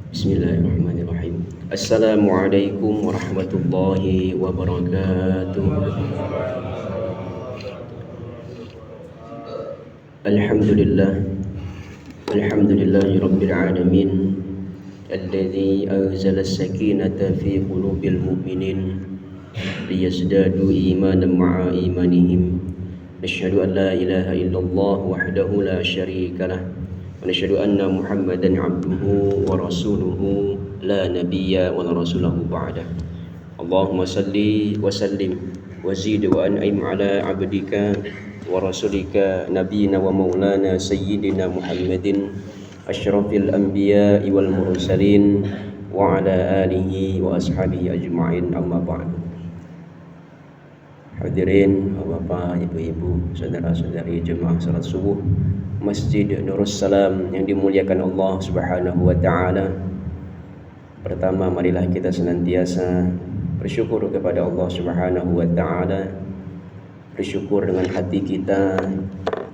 Bismillahirrahmanirrahim. Assalamualaikum warahmatullahi wabarakatuh. Alhamdulillah. Alhamdulillahi rabbil alamin. Alladzi anzala as-sakinata fi qulubil mu'minin liyazdadu imanan ma'a imanihim. Nashhadu an la ilaha illallah wahdahu la syarika lah. ونشهد أن محمدا عبده ورسوله لا نبي ولا رسوله بعده اللهم صل وسلم وزد وأنعم على عبدك ورسولك نبينا ومولانا سيدنا محمد أشرف الأنبياء والمرسلين وعلى آله وأصحابه أجمعين أما بعد. Hadirin bapak, ibu-ibu, saudara-saudari jemaah salat subuh Masjid Nurus Salam yang dimuliakan Allah Subhanahu wa taala. Pertama, marilah kita senantiasa bersyukur kepada Allah Subhanahu wa taala. Bersyukur dengan hati kita,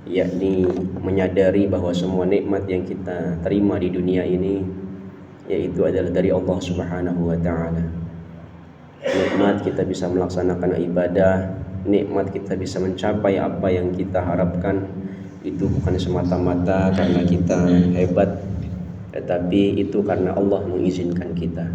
yakni menyadari bahwa semua nikmat yang kita terima di dunia ini yaitu adalah dari Allah Subhanahu wa taala. Nikmat kita bisa melaksanakan ibadah, nikmat kita bisa mencapai apa yang kita harapkan, itu bukan semata-mata karena kita hebat, tetapi itu karena Allah mengizinkan kita.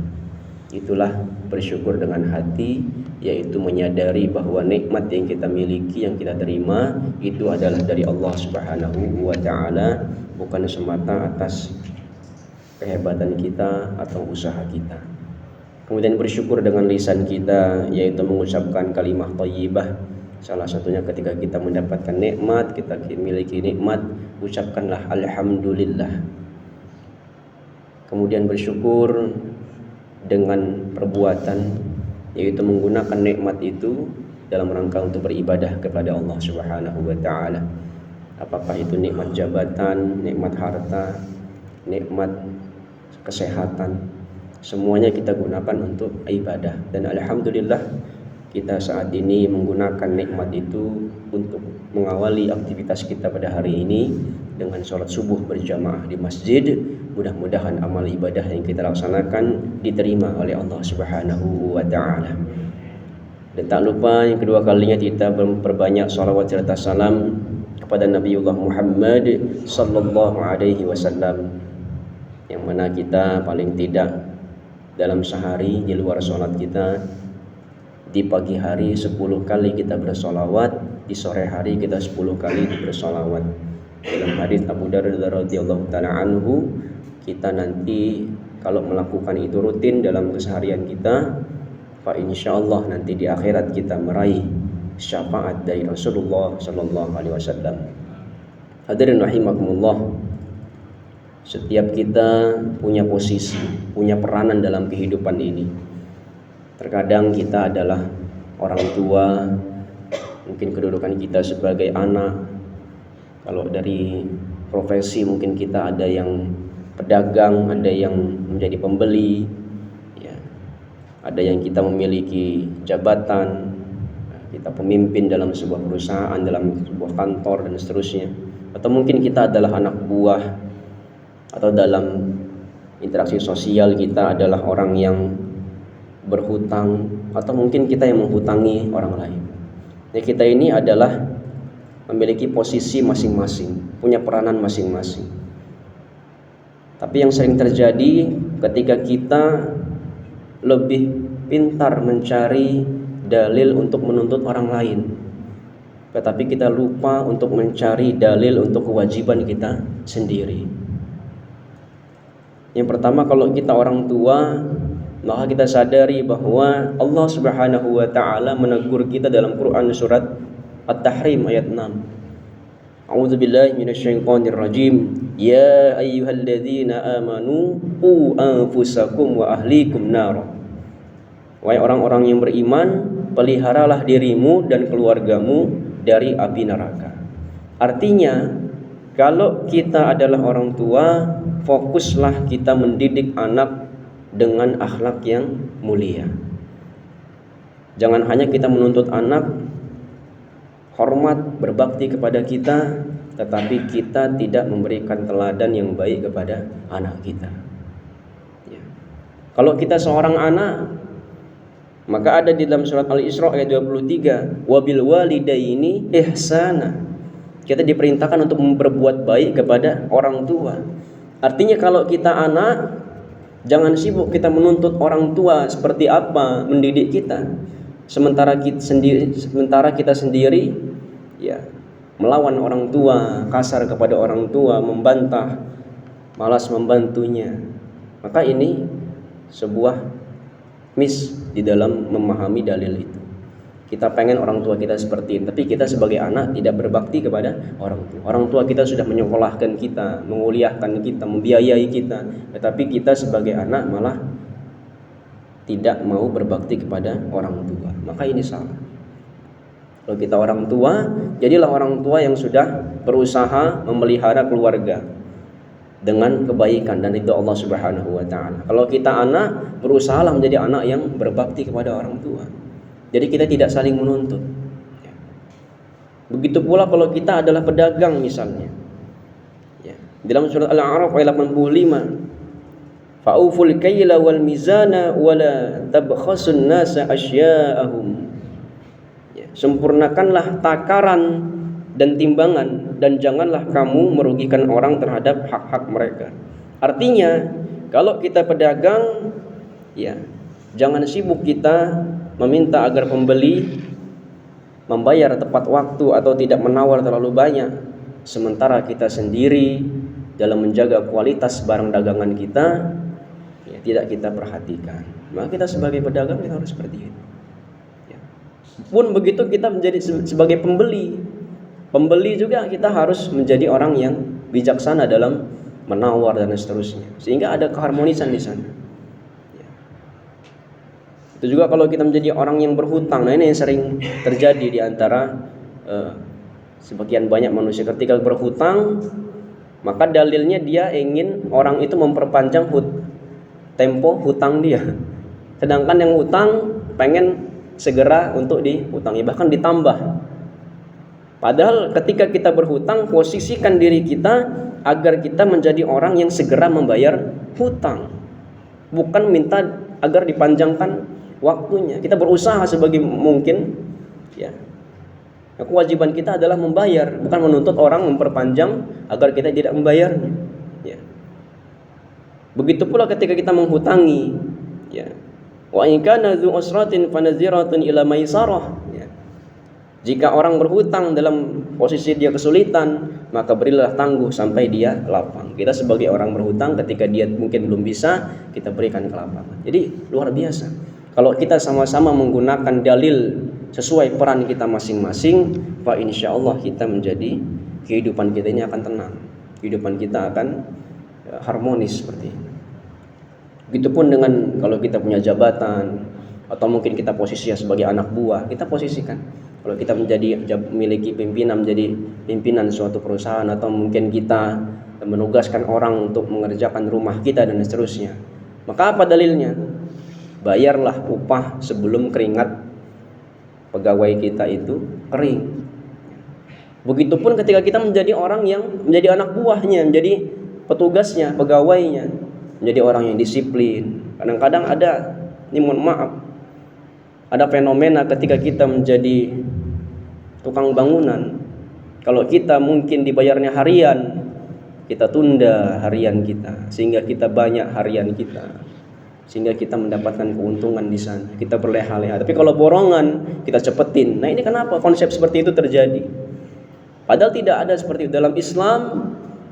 Itulah bersyukur dengan hati, yaitu menyadari bahwa nikmat yang kita miliki, yang kita terima, itu adalah dari Allah Subhanahu wa ta'ala, bukan semata atas kehebatan kita atau usaha kita. Kemudian bersyukur dengan lisan kita, yaitu mengucapkan kalimah thayyibah. Salah satunya ketika kita mendapatkan nikmat, kita memiliki nikmat, ucapkanlah alhamdulillah. Kemudian bersyukur dengan perbuatan, yaitu menggunakan nikmat itu dalam rangka untuk beribadah kepada Allah Subhanahu wa taala. Apakah itu nikmat jabatan, nikmat harta, nikmat kesehatan, semuanya kita gunakan untuk ibadah. Dan alhamdulillah kita saat ini menggunakan nikmat itu untuk mengawali aktivitas kita pada hari ini dengan sholat subuh berjamaah di masjid. Mudah-mudahan amal ibadah yang kita laksanakan diterima oleh Allah Subhanahu wa ta'ala. Dan tak lupa yang kedua kalinya kita memperbanyak sholawat serta salam kepada Nabiullah Muhammad sallallahu alaihi wasallam, yang mana kita paling tidak dalam sehari di luar sholat kita, di pagi hari 10 kali kita bersolawat, di sore hari kita 10 kali bersolawat. Dalam hadis Abu Darda radhiyallahu taala anhu, kita nanti kalau melakukan itu rutin dalam keseharian kita, fa insyaallah nanti di akhirat kita meraih syafaat dari Rasulullah sallallahu alaihi wasallam. Hadirin rahimakumullah. Setiap kita punya posisi, punya peranan dalam kehidupan ini. Terkadang kita adalah orang tua, mungkin kedudukan kita sebagai anak. Kalau dari profesi mungkin kita ada yang pedagang, ada yang menjadi pembeli, ya. Ada yang kita memiliki jabatan, kita pemimpin dalam sebuah perusahaan, dalam sebuah kantor dan seterusnya. Atau mungkin kita adalah anak buah, atau dalam interaksi sosial kita adalah orang yang berhutang, atau mungkin kita yang menghutangi orang lain. Jadi kita ini adalah memiliki posisi masing-masing, punya peranan masing-masing. Tapi yang sering terjadi ketika kita lebih pintar mencari dalil untuk menuntut orang lain, tetapi kita lupa untuk mencari dalil untuk kewajiban kita sendiri. Yang pertama, kalau kita orang tua, maka kita sadari bahwa Allah Subhanahu wa ta'ala menegur kita dalam Quran surat At-Tahrim ayat 6. A'udzubillahi minasyaitonir rajim. Ya ayyuhalladzina amanu qu anfusakum wa ahlikum nar. Wahai orang-orang yang beriman, peliharalah dirimu dan keluargamu dari api neraka. Artinya, kalau kita adalah orang tua, fokuslah kita mendidik anak dengan akhlak yang mulia. Jangan hanya kita menuntut anak hormat, berbakti kepada kita, tetapi kita tidak memberikan teladan yang baik kepada anak kita. Ya. Kalau kita seorang anak, maka ada di dalam surat Al-Isra ayat 23, wabil walidaini ihsana. Kita diperintahkan untuk berbuat baik kepada orang tua. Artinya kalau kita anak, jangan sibuk kita menuntut orang tua seperti apa mendidik kita, sementara kita sendiri ya melawan orang tua, kasar kepada orang tua, membantah, malas membantunya. Maka ini sebuah miss di dalam memahami dalil itu. Kita pengen orang tua kita seperti ini, tapi kita sebagai anak tidak berbakti kepada orang tua. Orang tua kita sudah menyekolahkan kita, menguliahkan kita, membiayai kita, tetapi kita sebagai anak malah tidak mau berbakti kepada orang tua. Maka ini salah. Kalau kita orang tua, jadilah orang tua yang sudah berusaha memelihara keluarga dengan kebaikan, dan itu Allah Subhanahu wa taala. Kalau kita anak, berusahalah menjadi anak yang berbakti kepada orang tua. Jadi kita tidak saling menuntut. Begitu pula kalau kita adalah pedagang misalnya. Ya. Dalam surat Al-A'raf ayat 85, fa'uful kaila wal mizana wala tabkhasun nasa asya'ahum. Ya. Sempurnakanlah takaran dan timbangan, dan janganlah kamu merugikan orang terhadap hak-hak mereka. Artinya, kalau kita pedagang, ya, jangan sibuk kita meminta agar pembeli membayar tepat waktu atau tidak menawar terlalu banyak, sementara kita sendiri dalam menjaga kualitas barang dagangan kita ya, tidak kita perhatikan. Maka kita sebagai pedagang kita harus seperti itu. Ya. Pun begitu kita menjadi sebagai pembeli juga kita harus menjadi orang yang bijaksana dalam menawar dan seterusnya, sehingga ada keharmonisan di sana. Itu juga kalau kita menjadi orang yang berhutang. Nah, ini yang sering terjadi di antara sebagian banyak manusia. Ketika berhutang, maka dalilnya dia ingin orang itu memperpanjang tempo hutang dia. Sedangkan yang hutang pengen segera untuk dihutangi, bahkan ditambah. Padahal ketika kita berhutang, posisikan diri kita agar kita menjadi orang yang segera membayar hutang, bukan minta agar dipanjangkan waktunya. Kita berusaha sebagai mungkin ya. Kewajiban kita adalah membayar, bukan menuntut orang memperpanjang agar kita tidak membayarnya ya. Begitu pula ketika kita menghutangi ya. Wa in kana dzu usratin fanadhiratun ila maisarah ya. Jika orang berhutang dalam posisi dia kesulitan, maka berilah tangguh sampai dia lapang. Kita sebagai orang berhutang, ketika dia mungkin belum bisa, kita berikan kelapangan. Jadi luar biasa. Kalau kita sama-sama menggunakan dalil sesuai peran kita masing-masing, fa insyaallah kita menjadi, kehidupan kita ini akan tenang. Kehidupan kita akan harmonis seperti ini. Begitupun dengan kalau kita punya jabatan, atau mungkin kita posisinya sebagai anak buah, kita posisikan. Kalau kita memiliki pimpinan, menjadi pimpinan suatu perusahaan, atau mungkin kita menugaskan orang untuk mengerjakan rumah kita dan seterusnya, maka apa dalilnya? Bayarlah upah sebelum keringat pegawai kita itu kering. Begitupun ketika kita menjadi orang yang menjadi anak buahnya, menjadi petugasnya, pegawainya, menjadi orang yang disiplin. Kadang-kadang ada, ini mohon maaf, ada fenomena ketika kita menjadi tukang bangunan. Kalau kita mungkin dibayarnya harian, kita tunda harian kita sehingga kita banyak harian kita, sehingga kita mendapatkan keuntungan di sana. Kita berleha-leha. Tapi kalau borongan, kita cepetin. Nah, ini kenapa konsep seperti itu terjadi? Padahal tidak ada seperti itu. Dalam Islam,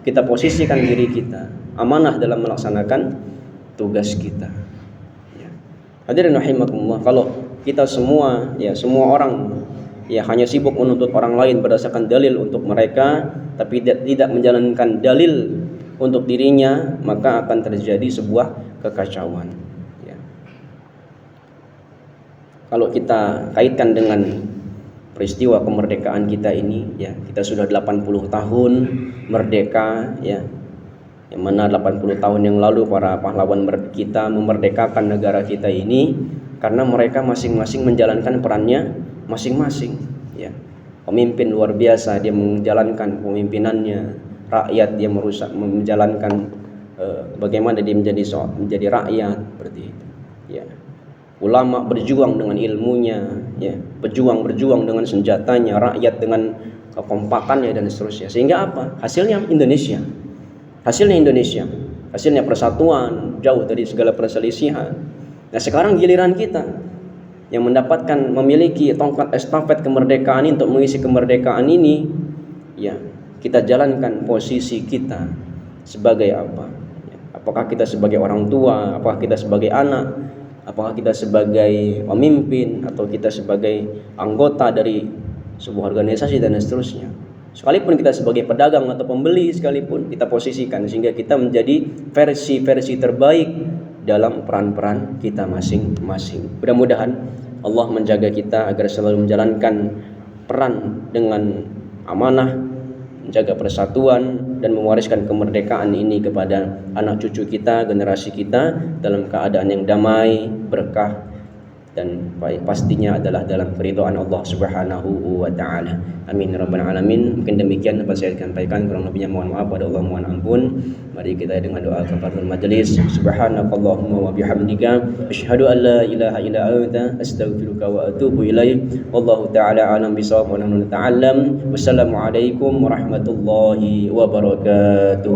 kita posisikan diri kita amanah dalam melaksanakan tugas kita. Ya. Hadirin rahimakumullah, kalau kita semua, ya semua orang, ya hanya sibuk menuntut orang lain berdasarkan dalil untuk mereka, tapi tidak menjalankan dalil untuk dirinya, maka akan terjadi sebuah kekacauan. Kalau kita kaitkan dengan peristiwa kemerdekaan kita ini ya, kita sudah 80 tahun merdeka ya. Yang mana 80 tahun yang lalu para pahlawan kita memerdekakan negara kita ini karena mereka masing-masing menjalankan perannya masing-masing ya. Pemimpin luar biasa, dia menjalankan pemimpinannya, rakyat dia menjalankan bagaimana dia menjadi rakyat seperti itu. Ya. Ulama berjuang dengan ilmunya, ya, berjuang dengan senjatanya, rakyat dengan kekompakannya dan seterusnya. Sehingga apa? Hasilnya Indonesia. Hasilnya persatuan, jauh dari segala perselisihan. Nah, sekarang giliran kita yang memiliki tongkat estafet kemerdekaan ini untuk mengisi kemerdekaan ini, ya, kita jalankan posisi kita sebagai apa? Apakah kita sebagai orang tua, apakah kita sebagai anak, apakah kita sebagai pemimpin, atau kita sebagai anggota dari sebuah organisasi dan seterusnya. Sekalipun kita sebagai pedagang atau pembeli sekalipun, kita posisikan sehingga kita menjadi versi-versi terbaik dalam peran-peran kita masing-masing. Mudah-mudahan Allah menjaga kita agar selalu menjalankan peran dengan amanah, menjaga persatuan dan mewariskan kemerdekaan ini kepada anak cucu kita, generasi kita dalam keadaan yang damai, berkah, dan pastinya adalah dalam keridhaan Allah Subhanahu wa taala. Amin ya rabbal alamin. Mungkin demikian dapat saya sampaikan, kurang lebihnya mohon maaf, pada Allah mohon ampun. Mari kita dengan doa kafaratul majelis. Subhanakallahumma wa bihamdika asyhadu an la ilaha illa anta astaghfiruka wa atubu ilaik. Wallahu taala alam bisawab wa nahnu nata'allam. Wassalamualaikum warahmatullahi wabarakatuh.